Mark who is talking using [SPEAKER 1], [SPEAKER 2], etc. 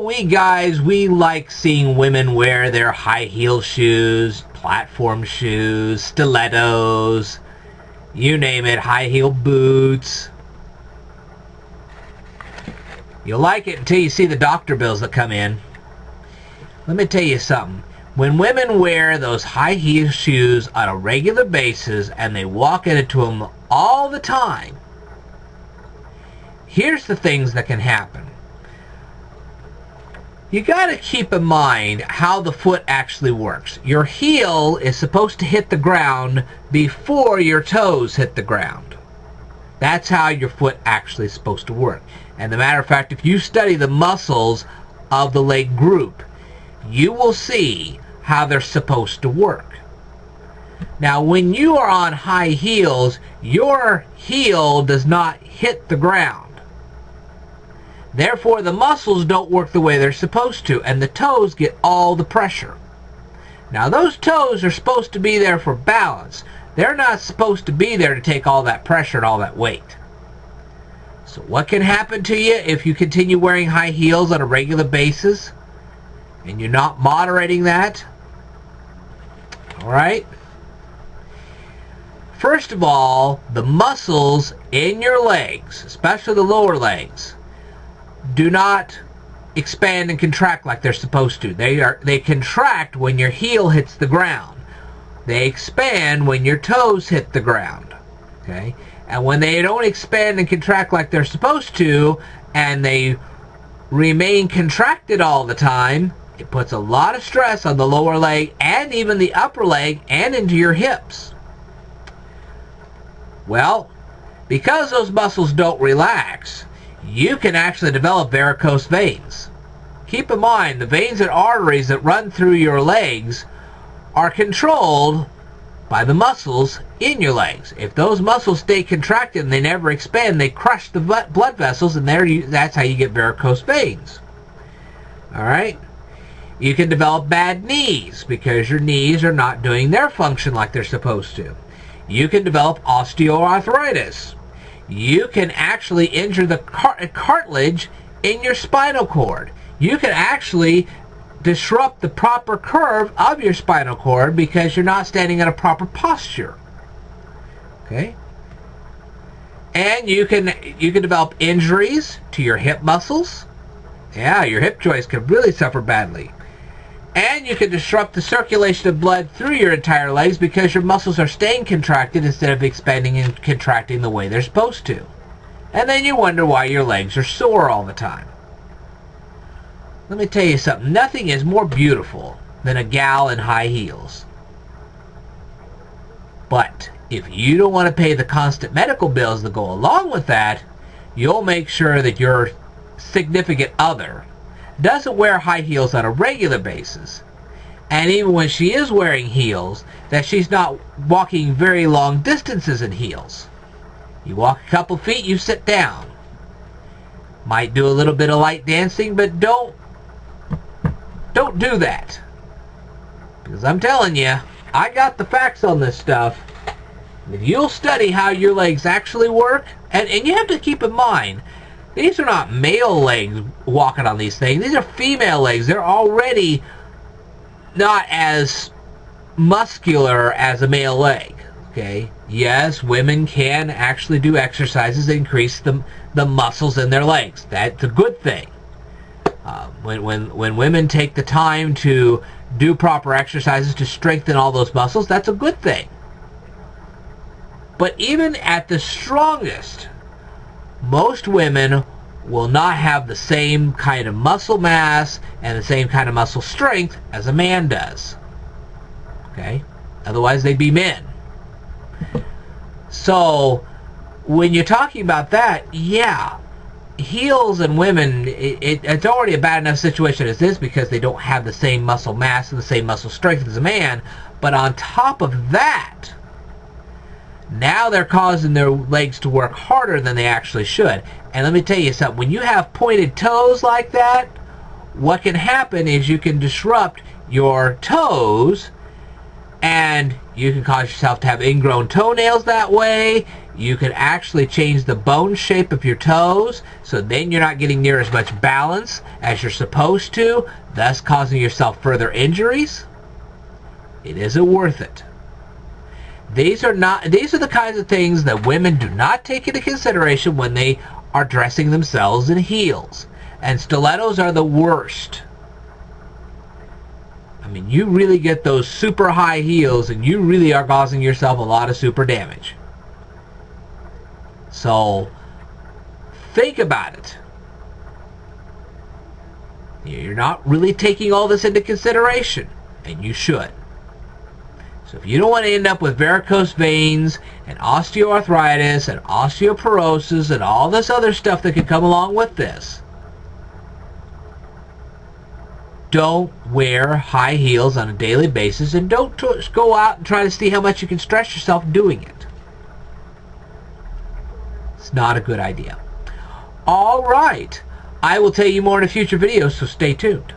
[SPEAKER 1] we guys, we like seeing women wear their high heel shoes, platform shoes, stilettos, you name it, high heel boots. You'll like it until you see the doctor bills that come in. Let me tell you something. When women wear those high heel shoes on a regular basis and they walk into them all the time, here's the things that can happen. You got to keep in mind how the foot actually works. Your heel is supposed to hit the ground before your toes hit the ground. That's how your foot actually is supposed to work. And as a matter of fact, if you study the muscles of the leg group, you will see how they're supposed to work. Now, when you are on high heels, your heel does not hit the ground. Therefore, the muscles don't work the way they're supposed to, and the toes get all the pressure. Now, those toes are supposed to be there for balance. They're not supposed to be there to take all that pressure and all that weight. So what can happen to you if you continue wearing high heels on a regular basis and you're not moderating that? All right? First of all, the muscles in your legs, especially the lower legs, do not expand and contract like they're supposed to. They contract when your heel hits the ground. They expand when your toes hit the ground. Okay? And when they don't expand and contract like they're supposed to, and they remain contracted all the time, it puts a lot of stress on the lower leg and even the upper leg and into your hips. Well, because those muscles don't relax, you can actually develop varicose veins. Keep in mind, the veins and arteries that run through your legs are controlled by the muscles in your legs. If those muscles stay contracted and they never expand, they crush the blood vessels, and that's how you get varicose veins. All right? You can develop bad knees because your knees are not doing their function like they're supposed to. You can develop osteoarthritis. You can actually injure the cartilage in your spinal cord. You can actually disrupt the proper curve of your spinal cord because you're not standing in a proper posture. Okay? And you can develop injuries to your hip muscles. Yeah, your hip joints can really suffer badly. And you can disrupt the circulation of blood through your entire legs because your muscles are staying contracted instead of expanding and contracting the way they're supposed to. And then you wonder why your legs are sore all the time. Let me tell you something. Nothing is more beautiful than a gal in high heels. But if you don't want to pay the constant medical bills that go along with that, you'll make sure that your significant other doesn't wear high heels on a regular basis. And even when she is wearing heels, that she's not walking very long distances in heels. You walk a couple feet, you sit down. Might do a little bit of light dancing, but don't do that. Because I'm telling you, I got the facts on this stuff. If you'll study how your legs actually work, and you have to keep in mind, these are not male legs walking on these things. These are female legs. They're already not as muscular as a male leg. Okay? Yes, women can actually do exercises that increase the muscles in their legs. That's a good thing. When women take the time to do proper exercises to strengthen all those muscles, that's a good thing. But even at the strongest, most women will not have the same kind of muscle mass and the same kind of muscle strength as a man does. Okay? Otherwise, they'd be men. So, when you're talking about that, yeah, heels and women, it's already a bad enough situation as this because they don't have the same muscle mass and the same muscle strength as a man. But on top of that, now they're causing their legs to work harder than they actually should. And let me tell you something. When you have pointed toes like that, what can happen is you can disrupt your toes, and you can cause yourself to have ingrown toenails that way. You can actually change the bone shape of your toes, so then you're not getting near as much balance as you're supposed to, thus causing yourself further injuries. It isn't worth it. These are the kinds of things that women do not take into consideration when they are dressing themselves in heels. And stilettos are the worst. I mean, you really get those super high heels and you really are causing yourself a lot of super damage. So, think about it. You're not really taking all this into consideration, and you should. So if you don't want to end up with varicose veins and osteoarthritis and osteoporosis and all this other stuff that could come along with this, don't wear high heels on a daily basis, and don't go out and try to see how much you can stress yourself doing it. It's not a good idea. All right. I will tell you more in a future video, so stay tuned.